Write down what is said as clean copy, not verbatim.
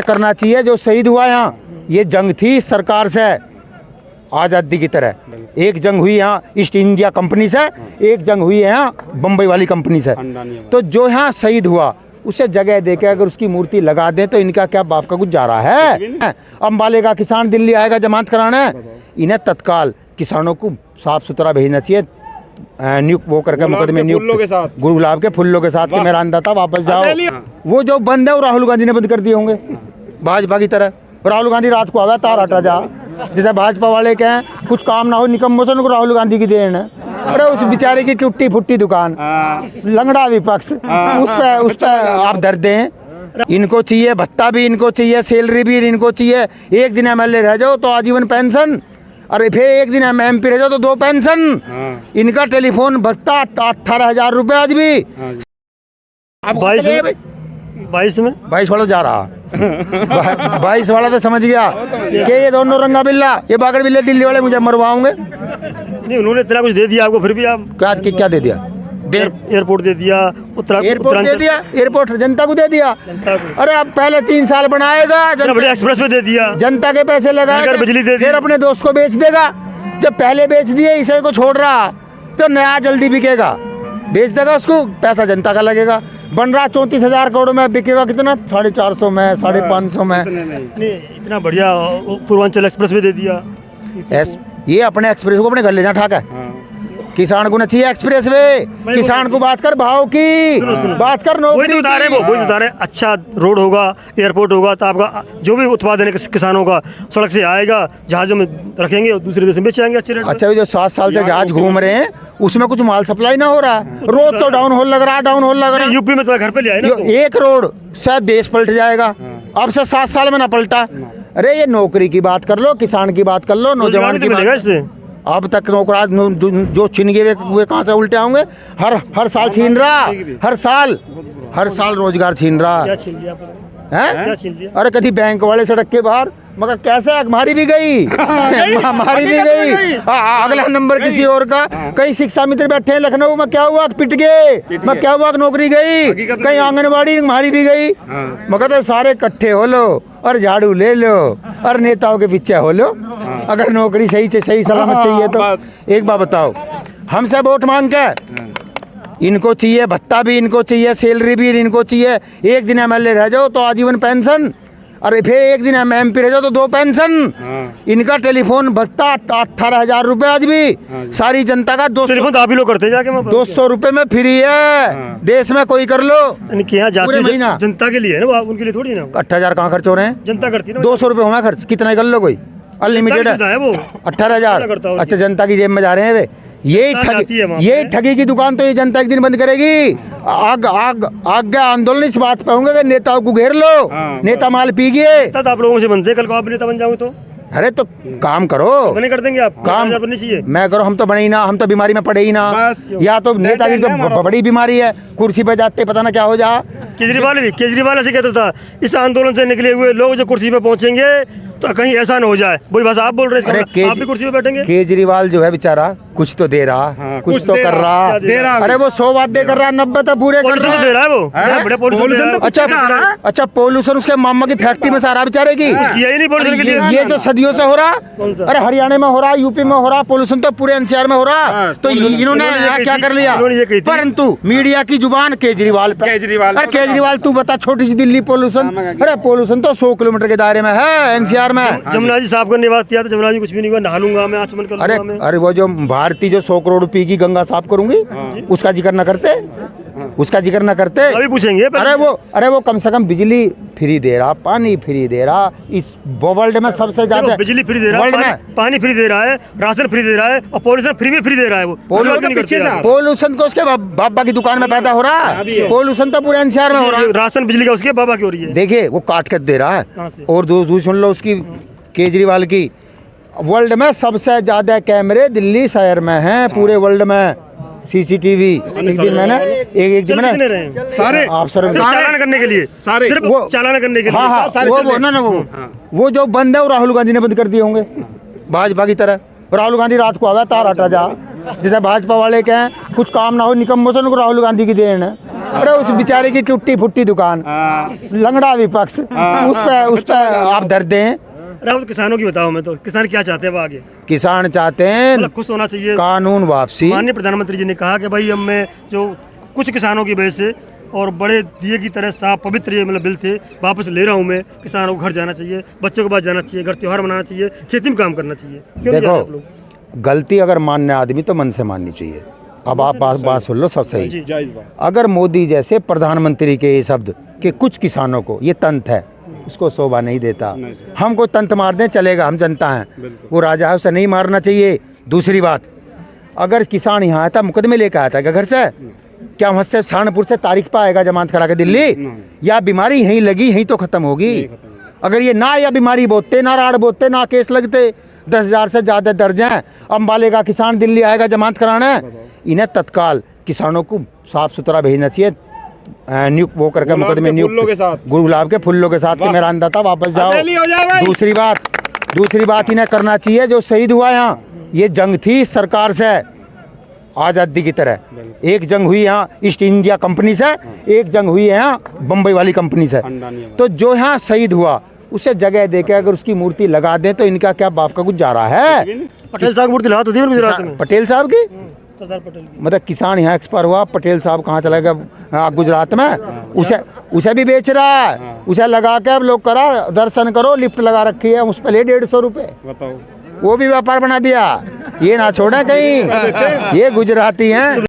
करना चाहिए। जो शहीद हुआ यहाँ, ये जंग थी सरकार से आज़ादी की तरह। एक जंग हुई यहाँ ईस्ट इंडिया कंपनी से, एक जंग हुई है यहाँ बम्बई वाली कंपनी से। तो जो यहाँ शहीद हुआ उसे जगह देके अगर उसकी मूर्ति लगा दें तो इनका क्या बाप का कुछ जा रहा है। अम्बाले का किसान दिल्ली आएगा जमानत कराने, इन्हें तत्काल किसानों को साफ सुथरा भेजना चाहिए, नियुक्त वो करके मुकदमे नियुक्त गुलाब के फूलों के साथ कि मेरा अंदाता वापस जाओ। वो जो बंद है वो राहुल गांधी ने बंद कर दिए होंगे भाजपा की तरह। राहुल गांधी रात को आवा तार हटा जा, जैसे भाजपा वाले कहें कुछ काम ना हो निकम्मों से, उनको राहुल गांधी की देन है। अरे उस बेचारे की टूटी फुट्टी दुकान, लंगड़ा विपक्ष, उस पर आप दर्द दें। इनको चाहिए भत्ता भी, इनको चाहिए सैलरी भी, इनको चाहिए। एक दिन MLA रह जाओ तो आजीवन पेंशन, अरे फिर एक दिन MP रह जाओ तो 2 पेंशन। इनका टेलीफोन भत्ता 18,000 रुपये आज भी। अब 22 वाला जा रहा 22 वाला तो समझ गया कि ये दोनों रंगा बिल्ला, ये बागर बिल्ले दिल्ली वाले मुझे मरवाओगे। नहीं, उन्होंने इतना कुछ दे दिया आपको, फिर भी आप क्या दे दिया? एयरपोर्ट दे दिया, एयरपोर्ट दे दिया, एयरपोर्ट जनता को दे दिया। अरे अब पहले 3 साल बनाएगा, एक्सप्रेस में दे दिया, जनता के पैसे लगाएगा, बिजली दे दी, फिर अपने दोस्त को बेच देगा। जब पहले बेच दिए इसे को छोड़ रहा तो नया जल्दी बिकेगा, बेच देगा उसको, पैसा जनता का लगेगा। बन रहा 34,000 करोड़ में, बिकेगा कितना? 450 में, 550 में। इतना बढ़िया पूर्वांचल एक्सप्रेस में दे दिया। ये अपने एक्सप्रेस को अपने घर ले जा ठाका है। किसान को न चाहिए एक्सप्रेस वे, किसान को बात कर भाव की, बात कर नौकरी की। वही बता रहे, अच्छा रोड होगा, एयरपोर्ट होगा तो आपका जो भी उत्पादन है किसानों का सड़क से आएगा, जहाजों में रखेंगे और दूसरे देश में बेच आएंगे अच्छे रेट। अच्छा, जो 7 साल से जहाज घूम रहे हैं उसमें कुछ माल सप्लाई ना हो रहा, रोड तो डाउन होल लग रहा। यूपी में तो घर पे ले आए ना, एक रोड शायद देश पलट जाएगा। अब से 7 साल में ना पलटा। अरे ये नौकरी की बात कर लो, किसान की बात कर लो, नौजवान की बात। इससे अब तक नौकरा जो छिन गए वे कहाँ से उल्टे होंगे? हर साल छीन रहा, हर साल रोजगार छीन रहा है। अरे कभी बैंक वाले सड़क के बाहर, मगर कैसे हमारी भी गई हमारी भी गई। अगला नंबर किसी और का। कहीं शिक्षा मित्र बैठे हैं लखनऊ में, क्या हुआ? पिट गए। मैं क्या हुआ? नौकरी गई। कहीं आंगनबाड़ी हमारी भी गई। मगर तो सारे इकट्ठे हो लो और झाड़ू ले लो और नेताओं के पीछे हो लो। अगर नौकरी सही सलामत चाहिए तो एक बात बताओ, हमसे वोट मांग के इनको चाहिए भत्ता भी, इनको चाहिए सैलरी भी, इनको चाहिए। एक दिन MLA रह जाओ तो आजीवन पेंशन, अरे फिर एक दिन MP रह जाओ तो 2 पेंशन। इनका टेलीफोन भत्ता 18,000 रुपये आज भी। सारी जनता का 200 रुपये में फ्री है। देश में कोई कर लो, पूरे महीना जनता के लिए है ना, उनके लिए थोड़ी ना। 18,000 कहाँ खर्च हो रहे हैं? जनता करती है। 200 रुपये होना खर्च, कितना कर लो, कोई अनलिमिटेड है वो 18,000। अच्छा, जनता की जेब में जा रहे हैं वे। ये ठगी की दुकान तो ये जनता एक दिन बंद करेगी। आगे आंदोलन इस बात पे होंगे कि नेताओं को घेर लो, नेता माल पी गए। आप लोगों से बनते, कल को आप नेता बन जाओगे तो अरे तो काम करो, बने कर देंगे आप। काम चाहिए मैं करो, हम तो बने ही ना, हम तो बीमारी में पड़े ही ना। या तो नेता की तो बड़ी बीमारी है, कुर्सी पे जाते पता ना क्या हो जा। केजरीवाल ऐसे कहता था, इस आंदोलन से निकले हुए लोग जो कुर्सी पे पहुंचेंगे तो कहीं ऐसा ना हो जाए। वही बस आप बोल रहे हैं, आप भी कुर्सी पे बैठेंगे। केजरीवाल जो है बेचारा कुछ तो दे रहा, कुछ तो कर रहा। अरे वो 100 वादे कर रहा, 90 तो पूरे कर रहा दे रहा है वो। अच्छा, पोल्यूशन उसके मामा की फैक्ट्री में सारा बेचारे की। ये जो सदियों से हो रहा, अरे हरियाणा में हो रहा, यूपी में हो रहा, पोल्यूशन तो पूरे NCR में हो रहा। तो इन्होंने क्या कर लिया? परंतु मीडिया की जुबान केजरीवाल पे। अरे केजरीवाल तू बता, छोटी सी दिल्ली पोल्यूशन, अरे पोल्यूशन तो 100 किलोमीटर के दायरे में है NCR में। जमुना जी साफ करने बात किया तो जमुना जी कुछ भी नहीं हुआ, नहा लूंगा मैं, आचमन कर लूंगा। अरे वो जो भारती जो 100 करोड़ रुपए की गंगा साफ करूंगी, उसका जिक्र न करते, उसका जिक्र न करते। अभी पूछेंगे। अरे वो कम से कम बिजली फ्री दे रहा, पानी फ्री दे रहा, इस वर्ल्ड में सबसे ज्यादा बिजली फ्री दे रहा है, पानी फ्री दे रहा है, राशन फ्री दे रहा है और पोल्यूशन फ्री में फ्री दे रहा है। वो पोल्यूशन को उसके बाबा की दुकान में पैदा हो रहा है, पोल्यूशन तो पूरे NCR में हो रहा है। राशन बिजली का उसके बाबा की हो रही है। देखिए वो काट कर दे रहा है। और दूसरी सुन लो उसकी, केजरीवाल की, वर्ल्ड में सबसे ज्यादा कैमरे दिल्ली शहर में हैं, पूरे वर्ल्ड में CCTV। एक दिन मैंने सारे चालान करने के लिए, सिर्फ चालान करने के लिए। वो जो बंद है वो राहुल गांधी ने बंद कर दिए होंगे भाजपा की तरह। राहुल गांधी रात को आवा तार हटा जा, जैसे भाजपा वाले कहें कुछ काम ना हो निकम्मों से, उनको राहुल गांधी की देन है। अरे उस बेचारे की टूटी फुट्टी दुकान, लंगड़ा विपक्ष, उस पे आप दर्द दें। अरे अब किसानों की बताओ, मैं तो किसान क्या चाहते हैं अब आगे? किसान चाहते हैं मतलब खुश होना चाहिए। कानून वापसी। माननीय प्रधानमंत्री जी ने कहा कि भाई हम में जो कुछ किसानों की वजह से और बड़े दिए की तरह साफ पवित्र ये मतलब बिल थे, वापस ले रहा हूँ मैं। किसानों को घर जाना चाहिए, बच्चों के पास जाना चाहिए, घर त्योहार मनाना चाहिए, खेती में काम करना चाहिए। क्यों नहीं जा रहे आप लोग? देखो, गलती अगर मानने आदमी तो मन से माननी चाहिए। अब आप बात सुन लो, सब सही। अगर मोदी जैसे प्रधानमंत्री के ये शब्द कि कुछ किसानों को ये तंत है, उसको शोभा नहीं देता। हमको तंत मार दें चलेगा, हम जनता हैं, वो राजा है, उसे नहीं मारना चाहिए। दूसरी बात, अगर किसान यहाँ आया था, मुकदमे लेकर आया था क्या घर से? क्या वहाँ से सहारनपुर से तारीख पर आएगा जमानत करा के दिल्ली? या बीमारी यहीं लगी, यहीं तो खत्म होगी। अगर ये ना या बीमारी बोतते, ना राड़ बोतते, ना केस लगते, 10,000 से ज़्यादा दर्ज हैं, अम्बाले का किसान दिल्ली आएगा जमानत कराना है। इन्हें तत्काल किसानों को साफ सुथरा भेजना चाहिए, नियुक्त वो करके मुकदमे नियुक्त गुलाब के फूलों के साथ कि मेरा अन्नदाता वापस जाओ। दूसरी बात इन्हें करना चाहिए, जो शहीद हुआ यहाँ, ये जंग थी सरकार से आज़ादी की तरह। एक जंग हुई यहाँ ईस्ट इंडिया कंपनी से, एक जंग हुई है यहाँ बम्बई वाली कंपनी से। तो जो यहाँ शहीद हुआ उसे जगह देके अगर उसकी मूर्ति लगा दें तो इनका क्या बाप का कुछ जा रहा है? पटेल साहब की मूर्ति लगा तो थी गुजरात में, पटेल साहब की, सरदार पटेल की। मतलब किसान यहाँ एक्सपायर हुआ, पटेल साहब कहाँ चला गया? गुजरात में। उसे भी बेच रहा है, उसे लगा के अब लोग करा दर्शन करो, लिफ्ट लगा रखी है, उस पर ले 150 रुपये, वो भी व्यापार बना दिया। ये ना छोड़े कहीं, ये गुजराती हैं।